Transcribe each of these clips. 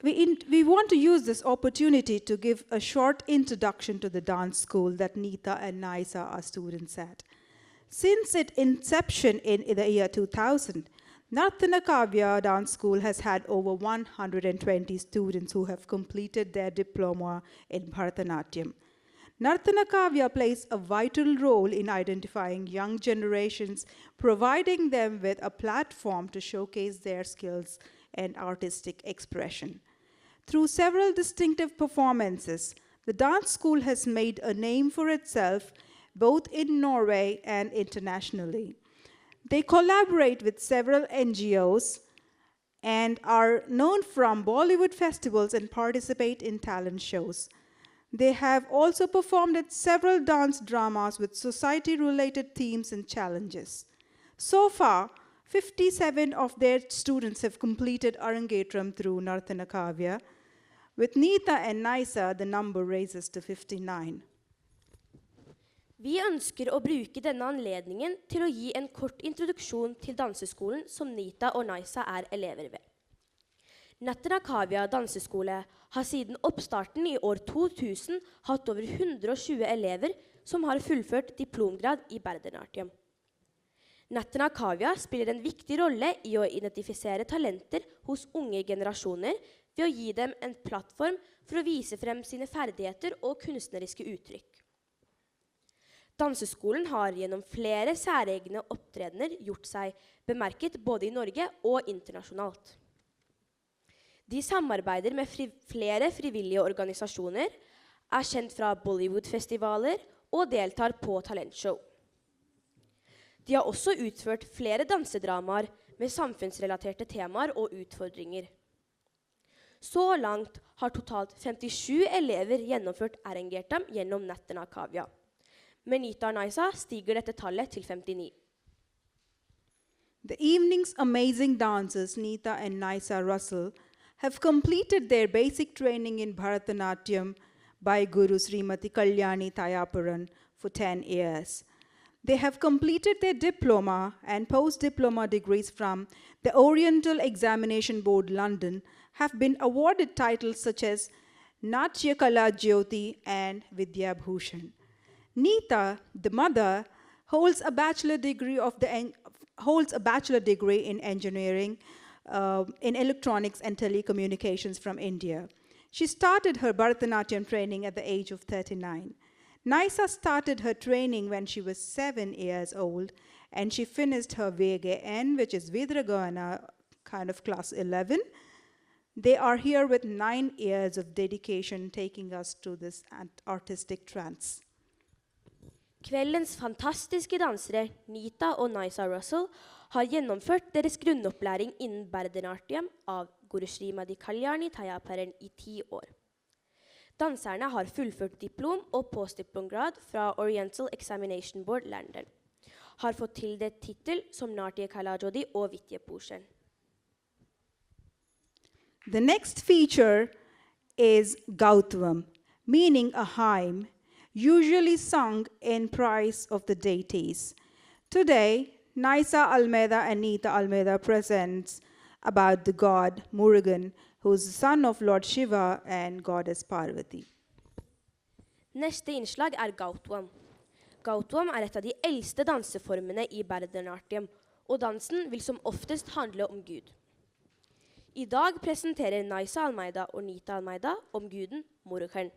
We want to use this opportunity to give a short introduction to the dance school that Neeta and Naisa are students at. Since its inception in the year 2000, Nartana Kavya Dance School has had over 120 students who have completed their diploma in Bharatanatyam. Nartana Kavya plays a vital role in identifying young generations, providing them with a platform to showcase their skills and artistic expression. Through several distinctive performances, the dance school has made a name for itself both in Norway and internationally. They collaborate with several NGOs and are known from Bollywood festivals and participate in talent shows. They have also performed at several dance dramas with society-related themes and challenges. So far, 57 of their students have completed Arangetram through Nartana Kavya. With Neeta and Naisa, the number raises to 59. Vi ønsker å bruke denne anledningen til å gi en kort introduksjon til danseskolen som Neeta og Naisa er elever ved. Nartana Kavya danseskole har siden oppstarten i år 2000 hatt over 120 elever som har fullført diplomgrad i Bharatanatyam. Nartana Kavya spiller en viktig rolle i å identifisere talenter hos unge generasjoner ved å gi dem en plattform for å vise frem sine ferdigheter og kunstneriske uttrykk. Danseskolen har gjennom flere særegne opptredener gjort seg bemerket både i Norge og internasjonalt. De samarbeider med flere frivillige organisasjoner, er kjent fra Bollywood-festivaler og deltar på talentshow. De har også utført flere dansedramaer med samfunnsrelaterte temaer og utfordringer. Så langt har totalt 57 elever gjennomført Arangetram gjennom Nartana Kavya. Med Neeta og Naisa stiger dette tallet til 59. The evening's amazing dancers, Neeta and Naisa Russell, have completed their basic training in Bharatanatyam by Guru Srimati Kalyani Tayaparan for 10 years. They have completed their diploma and post-diploma degrees from the Oriental Examination Board, London, have been awarded titles such as Natya Kala Jyoti and Vidya Bhushan. Neeta, the mother, holds a bachelor degree in engineering in electronics and telecommunications from India. She started her Bharatanatyam training at the age of 39. Naisa started her training when she was 7 years old, and she finished her VGN, which is Vidragana, kind of class 11. They are here with 9 years of dedication, taking us to this artistic trance. Kveldens fantastiske dansere, Neeta og Naisa Russell, har gjennomført deres grunnopplæring innen Bharatanatyam av Guru Srimati Kalyani Tayaparan i 10 år. Danserne har fullført diplom og postdiplomgrad fra Oriental Examination Board, London. Har fått tildelt titel som Natya Kala Jyoti og Vidya Bhushan. The next feature is Gautvam, meaning a hymn, usually sung in praise of the deities. Today, Naisa Almeida and Neeta Almeida presents about the god Murugan, who is the son of Lord Shiva and goddess Parvati. Neste innslag er Gautvam. Gautvam er et av de eldste danseformene i Bharatanatyam, og dansen vil som oftest handle om Gud. I dag presenterer Naisa Almeida og Neeta Almeida om guden Murugan.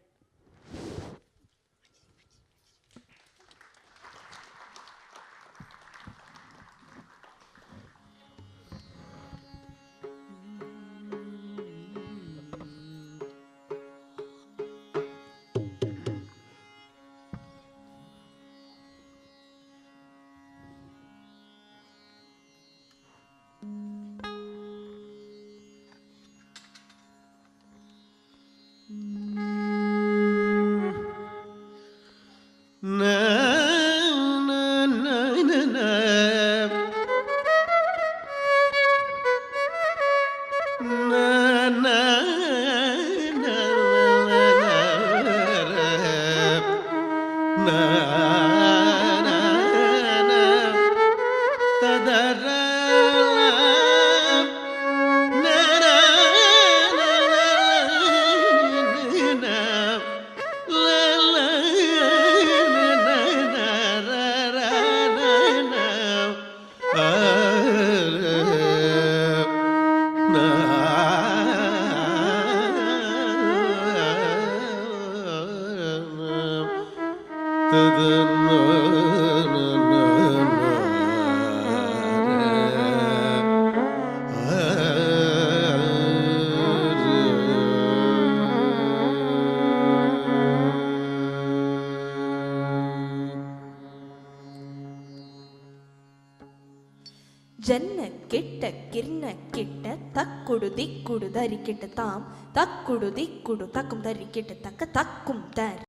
ಜನ್ನ ಕೆಟ್ಟ ಕಿರ್ನ ಕೆಟ್ಟ ತಕ್ಕುಡು ದಿಕ್ಕುಡು ದರಿ ಕೆಟ್ಟ ತಾಂ ತಕ್ಕುಡು ದಿಕ್ಕುಡು ತಕ್ಕುಂ ದರಿ ಕೆಟ್ಟ ತಕ್ಕ ತಕ್ಕುಂ ದರಿ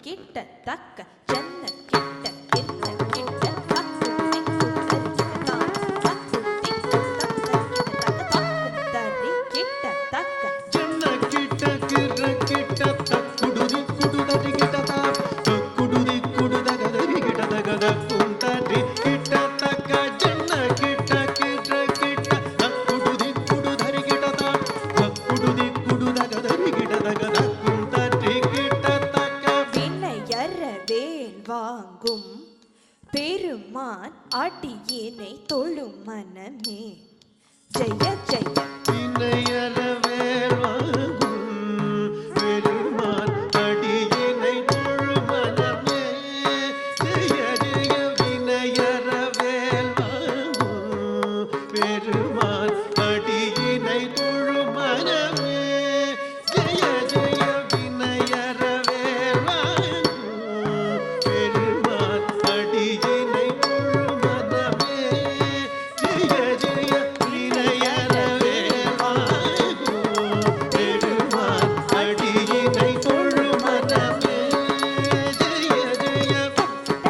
ಕೆಟ್ಟ ತಕ್ಕ ಜನ್ನ ಕೆಟ್ಟ ಕಿರ್ನ ಕೆಟ್ಟ ತಕ್ಕುಡು ದಿಕ್ಕುಡು ದರಿ ಕೆಟ್ಟ ತಾಂ ತಕ್ಕುಡು ದಿಕ್ಕುಡು ತಕ್ಕ ದರಿ ಕೆಟ್ಟ ತಕ್ಕ ತಕ್ಕುಂ ದರಿ ಕೆಟ್ಟ ತಕ್ಕ ಜನ್ನ ಕೆಟ್ಟ ಕಿರ್ನ ಕೆಟ್ಟ ತಕ್ಕುಡು ದಿಕ್ಕುಡು ದರಿ ಕೆಟ್ಟ ತಾಂ ತಕ್ಕುಡು ದಿಕ್ಕುಡು ದರಿ ಕೆಟ್ಟ ತಕ್ಕ ತಕ್ಕುಂ ದರಿ ಕೆಟ್ಟ ತಕ್ಕ ಜನ್ನ ಕೆಟ್ಟ ಕಿರ್ನ ಕೆಟ್ಟ ತಕ್ಕುಡು ದಿಕ್ಕುಡು ದರಿ ಕೆಟ್ಟ ತಾಂ ತಕ್ಕುಡು ದಿಕ್ಕುಡು ದರಿ ಕೆಟ್ಟ ತಕ್ಕ ತಕ್ಕುಂ ದರಿ ಕೆಟ್ಟ ತಕ್ಕ வினையறவேல் வாங்கும் பெருமான் அடியினை தொழும் மனமே ஜெய ஜெய வினையறவேல் வாங்கும் பெருமான் அடியினை தொழும் மனமே ஜெய ஜெய வினையறவேல் வாங்கும் பெருமான் அடியினை தொழும் மனமே ஜெய ஜெய வினையறவேல் வாங்கும் பெருமான் அடியினை தொழும் மனமே ஜெய ஜெய வினையறவேல் வாங்கும் பெருமான் அடியினை தொழும் மனமே ஜெய ஜெய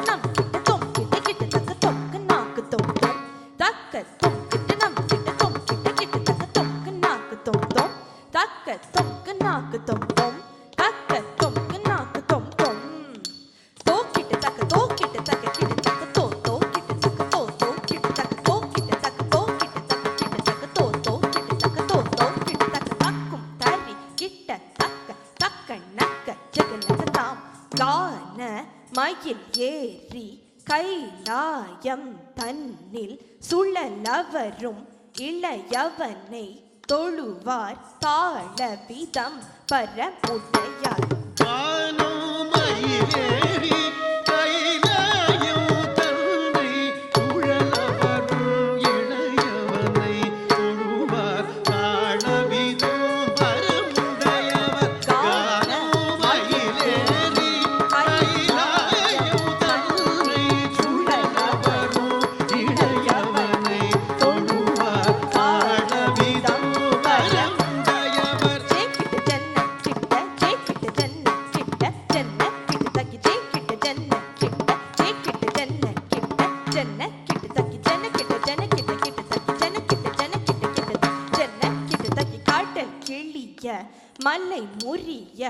நம் கிட்ட தொம் கிட்ட கிட்ட தக்க தொக்கு நாக்கு தொம் தொம் தக்க தொம் கிட்ட நம் கிட்ட தொம் கிட்ட கிட்ட தக்க தொக்கு நாக்கு தொம் தொம் தக்க தொக்கு நாக்கு தொம் தொம் தக்க தொக்கு நாக்கு தொம் தொம் தோ கிட்ட தக்க தோ கிட்ட தக்க கிட்ட தக்க தோ தோ கிட்ட தக்க தோ தோ கிட்ட தக்க தோ கிட்ட தக்க தோ கிட்ட தக்க கிட்ட தக்க தோ தோ கிட்ட தக்க தோ தோ கிட்ட தக்க தக்கும் தரி கிட்ட தக்க தக்க நக்க ஜெகநக தாம் கான மயில் ஏறி கைலாயம் தன்னில் சுழலவரும் இளையவனை தொழுவார் தாழ விதம் பரமுடையார் வானோமயிலேறி கைலாயம் தன்னை சுழலவரும் இளையவனை தொழுவார் தாழவிதம் பரமுடையவர் வானோமயிலேறி கைலாயம் தன்னை சுழலவரும் இளையவனை தொழுவார் தாழவிதம் பரமுடையவர் ஜெகிட்ட ஜன்ன கிட்ட ஜெகிட்ட ஜன்ன கிட்ட ஜன்ன கிட்ட தக்கி ஜெகிட்ட ஜன்ன கிட்ட ஜெகிட்ட ஜன்ன கிட்ட ஜன்ன கிட்ட தக்கி ஜன்ன கிட்ட ஜன்ன கிட்ட கிட்ட தக்கி ஜன்ன கிட்ட ஜன்ன கிட்ட கிட்ட ஜன்ன கிட்ட தக்கி காட்டல் கிளிய மலை முறிய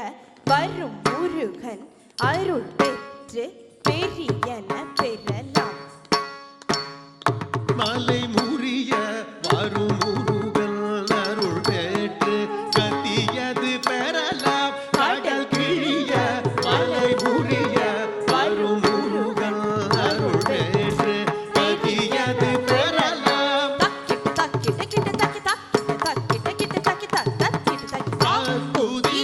வரும் முருகன் அருள் பெற்று பெரியன பெறலாம் மலை முறிய வரும் முருகன் அருள் பெற்று கத்தியது பெறலாம் கடல் கிழிய மலை முறிய வரும் முருகன் அருள் பெற்று கத்தியது பெறலாம் தக்கிட்ட தக்கிட்ட கிட்ட தக்கி தக்கிட்ட தக்கிட்ட கிட்ட தக்கி தக்கிட்ட தக்கி தாக்குதி